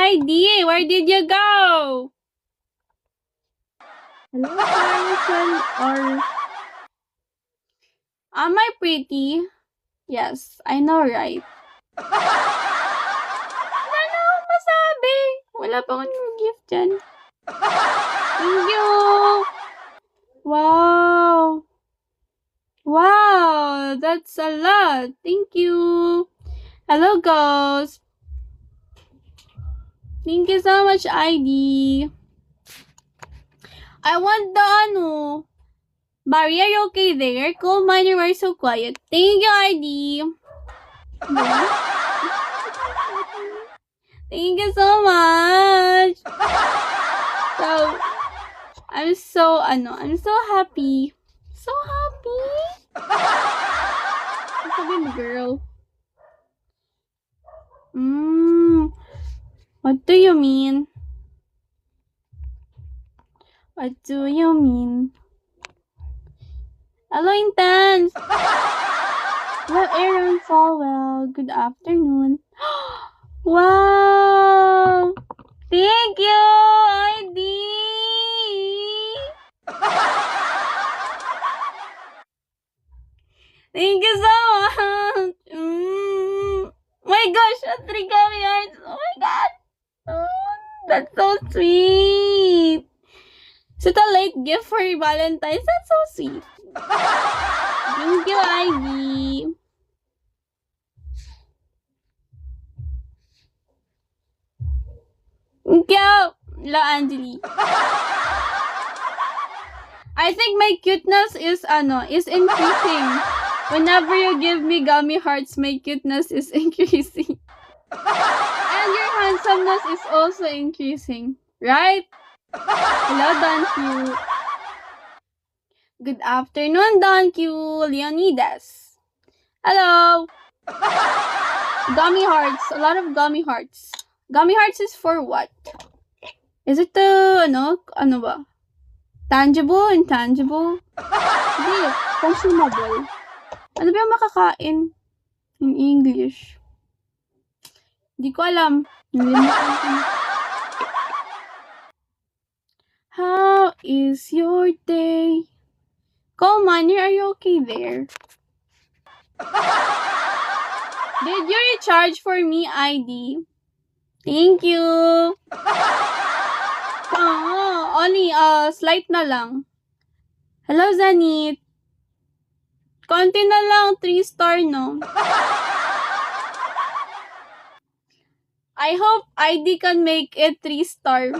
ID? Where did you go? Hello, Harrison. Or am I pretty? Yes, I know, right? Wala na akong masabi. Wala pa akong gift dyan. Thank you. Wow. Wow, that's a lot. Thank you. Hello, Ghost. Thank you so much, ID. I want the Barry, are you okay there? Coal miner, why so quiet? Thank you, ID. Thank you so much. So, I'm so happy. So happy. Sabi mo, girl. What do you mean? What do you mean? Hello, Intense! Hello, Aaron Falwell. Good afternoon. Wow! Thank you, ID! Thank you so much! My gosh, origami hearts! Oh my god! That's so sweet! Is it a late gift for Valentine's? That's so sweet. Thank you, ID. Thank you, La Angeli. I think my cuteness is increasing. Whenever you give me gummy hearts, my cuteness is increasing. And your handsomeness is also increasing, right? Hello, Don Q. Good afternoon, Don Q. Leonidas. Hello. Gummy hearts. A lot of gummy hearts. Gummy hearts is for what? Is it ano ba? Tangible? Intangible? Hindi. Consumable. Ano ba yung makakain? In English. Hindi ko alam. How is your day? Coal miner, are you okay there? Did you recharge for me, ID? Thank you. Only slight na lang. Hello, Zanit. Konti na lang, 3-star, no? I hope ID can make it 3-star.